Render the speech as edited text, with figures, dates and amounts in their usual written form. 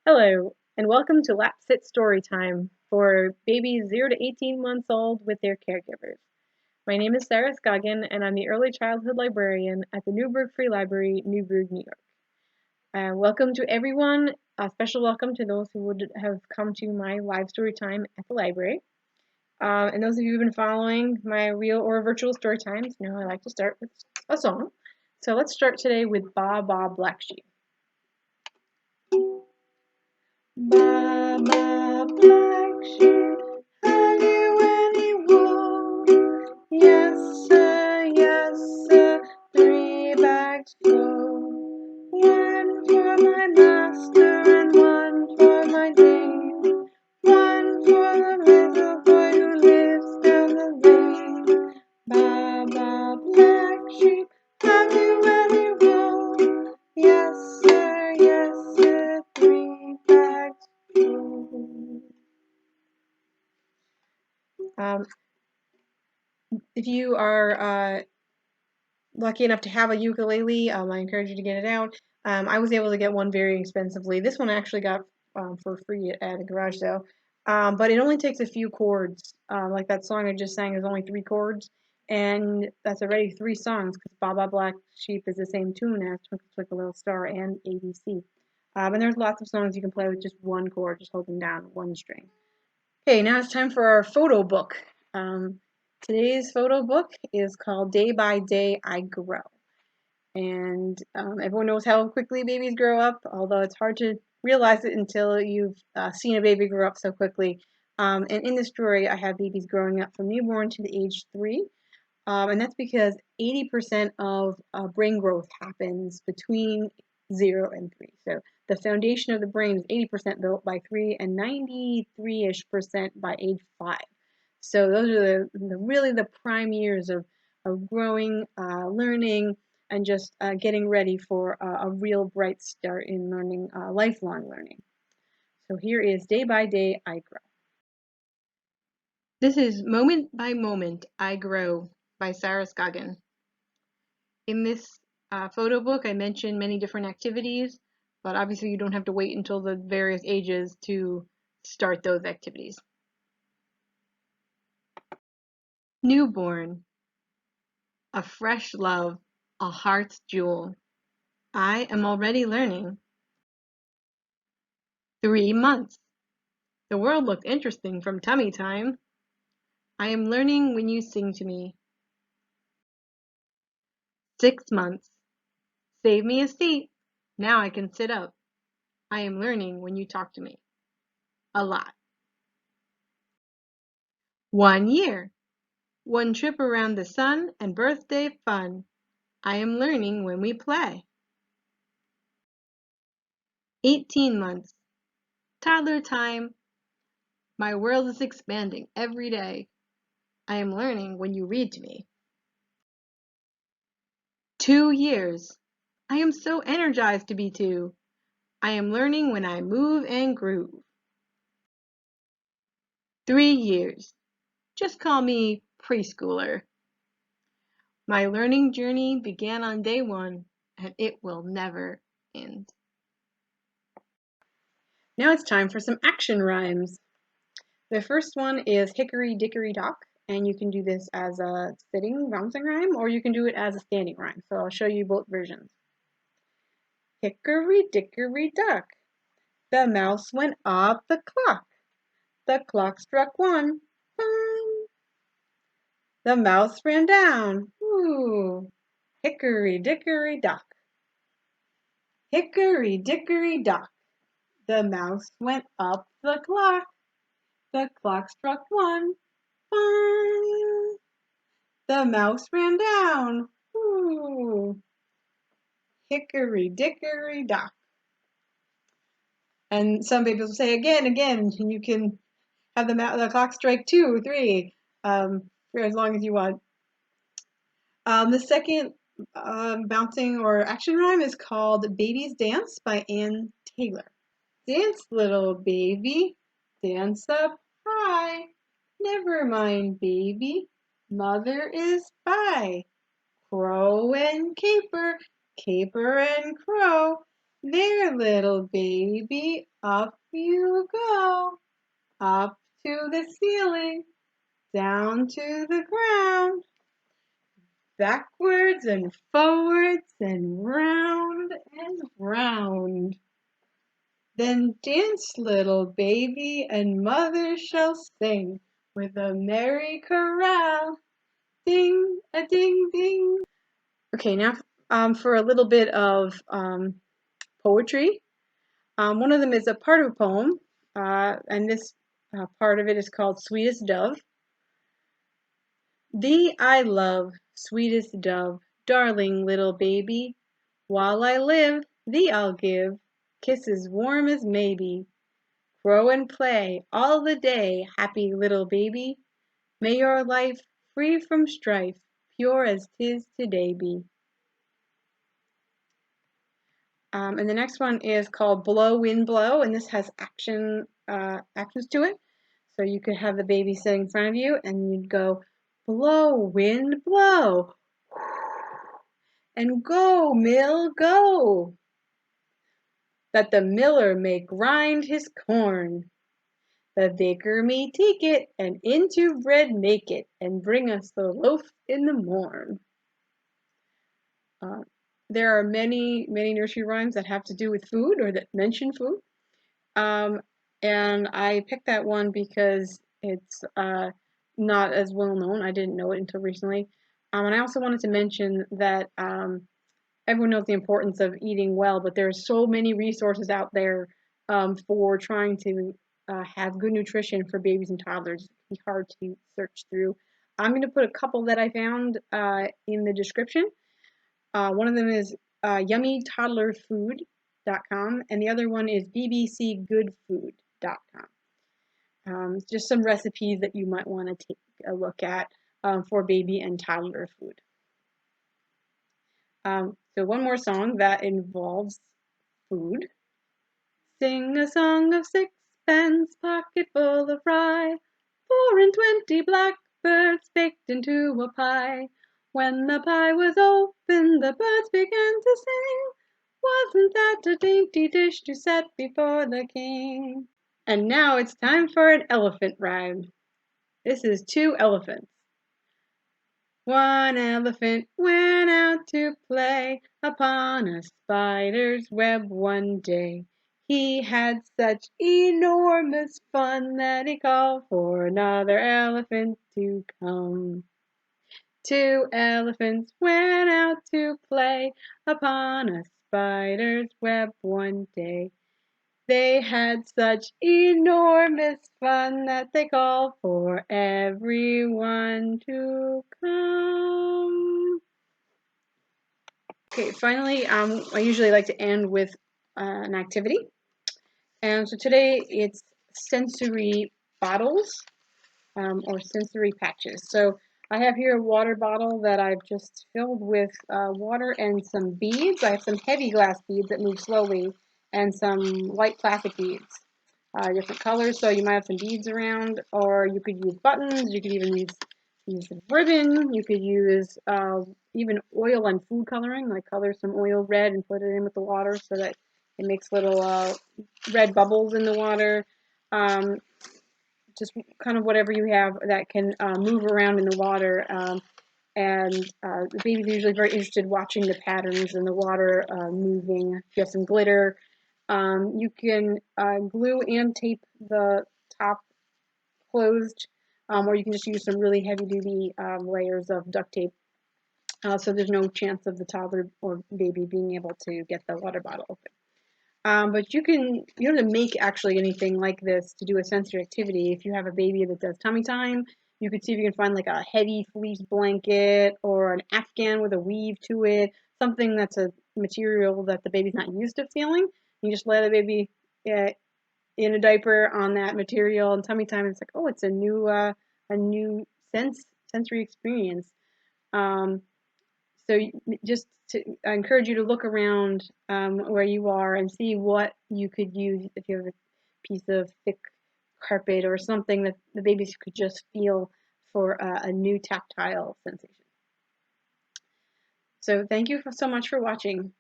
Hello, and welcome to Lapsit Story Time for babies 0 to 18 months old with their caregivers. My name is Sarah Scoggin, and I'm the Early Childhood Librarian at the Newburgh Free Library, Newburgh, New York. Welcome to everyone. A special welcome to those who would have come to my live story time at the library. And those of you who've been following my real or virtual story times know I like to start with a song. So let's start today with Ba Ba Black Sheep. Ba ba black sheep, have you any wool? Yes sir, 3 bags full. One for my master and one for my dame. One for the little boy who lives down the lane. Ba ba black sheep, have you any wool? Yes sir, 3 bags full. If you are lucky enough to have a ukulele, I encourage you to get it out. I was able to get one very expensively. This one I actually got for free at a garage sale. But it only takes a few chords. Like that song I just sang is only 3 chords, and that's already 3 songs because Ba Ba Black Sheep is the same tune as Twinkle Twinkle Little Star and ABC. And there's lots of songs you can play with just 1 chord, just holding down 1 string. Okay, now it's time for our photo book. Today's photo book is called Day by Day I Grow. And everyone knows how quickly babies grow up, although it's hard to realize it until you've seen a baby grow up so quickly. And in this story, I have babies growing up from newborn to the age 3. And that's because 80% of brain growth happens between 0 and 3. So the foundation of the brain is 80% built by 3 and 93-ish% by age 5. So those are really the prime years of growing, learning, and just getting ready for a real bright start in learning, lifelong learning. So here is Day by Day I Grow. This is Moment by Moment I Grow by Sarah Scoggin. In this photo book, I mentioned many different activities, but obviously you don't have to wait until the various ages to start those activities. Newborn, a fresh love, a heart's jewel. I am already learning. 3 months. The world looked interesting from tummy time. I am learning when you sing to me. 6 months. Save me a seat. Now I can sit up. I am learning when you talk to me. A lot. 1 year. 1 trip around the sun and birthday fun. I am learning when we play. 18 months. Toddler time. My world is expanding every day. I am learning when you read to me. 2 years. I am so energized to be 2. I am learning when I move and groove. 3 years. Just call me preschooler. My learning journey began on day 1, and it will never end. Now it's time for some action rhymes. The first one is Hickory Dickory Dock, and you can do this as a sitting bouncing rhyme, or you can do it as a standing rhyme. So I'll show you both versions. Hickory Dickory Dock, the mouse went up the clock. The clock struck 1, bang. The mouse ran down, ooh. Hickory Dickory Dock. Hickory Dickory Dock, the mouse went up the clock. The clock struck 1, bang. The mouse ran down, ooh. Hickory Dickory Dock. And some people say again, and you can have the clock strike 2, 3, for as long as you want. The second bouncing or action rhyme is called Baby's Dance by Ann Taylor. Dance, little baby, dance up high. Never mind, baby, mother is by. Crow and caper, caper and crow. There, little baby, up you go. Up to the ceiling, down to the ground. Backwards and forwards and round and round. Then dance, little baby, and mother shall sing with a merry chorale. Ding, a ding, ding. Okay, now for a little bit of poetry. One of them is a part of a poem, and this part of it is called Sweetest Dove. Thee I love, sweetest dove, darling little baby. While I live, thee I'll give kisses warm as maybe. Grow and play all the day, happy little baby. May your life free from strife, pure as 'tis today be. And the next one is called Blow, Wind, Blow, and this has actions to it. So you could have the baby sitting in front of you, and you'd go, blow, wind, blow, and go, mill, go, that the miller may grind his corn. The baker may take it, and into bread make it, and bring us the loaf in the morn. There are many nursery rhymes that have to do with food or that mention food. And I picked that one because it's not as well known. I didn't know it until recently. And I also wanted to mention that everyone knows the importance of eating well, but there's so many resources out there for trying to have good nutrition for babies and toddlers. It can be hard to search through. I'm going to put a couple that I found in the description. One of them is yummytoddlerfood.com, and the other one is bbcgoodfood.com. Just some recipes that you might want to take a look at for baby and toddler food. So one more song that involves food. Sing a song of sixpence, pocket full of rye, 4 and 20 blackbirds baked into a pie. When the pie was open, the birds began to sing. Wasn't that a dainty dish to set before the king? And now it's time for an elephant rhyme. This is 2 elephants. One elephant went out to play upon a spider's web one day. He had such enormous fun that he called for another elephant to come. 2 elephants went out to play upon a spider's web one day. They had such enormous fun that they called for everyone to come. Okay, finally, I usually like to end with an activity. And so today it's sensory bottles or sensory patches. So I have here a water bottle that I've just filled with water and some beads. I have some heavy glass beads that move slowly and some light plastic beads, different colors. So you might have some beads around, or you could use buttons. You could even use ribbon. You could use even oil and food coloring, like color some oil red and put it in with the water so that it makes little red bubbles in the water. Just kind of whatever you have that can move around in the water. And the baby's usually very interested watching the patterns in the water moving. If you have some glitter, you can glue and tape the top closed, or you can just use some really heavy-duty layers of duct tape. So there's no chance of the toddler or baby being able to get the water bottle open. But you don't have to make actually anything like this to do a sensory activity. If you have a baby that does tummy time, you could see if you can find like a heavy fleece blanket or an Afghan with a weave to it, something that's a material that the baby's not used to feeling. You just lay the baby in a diaper on that material, and tummy time, it's like, oh, it's a new sensory experience. So I encourage you to look around where you are and see what you could use if you have a piece of thick carpet or something that the babies could just feel for a new tactile sensation. So thank you so much for watching.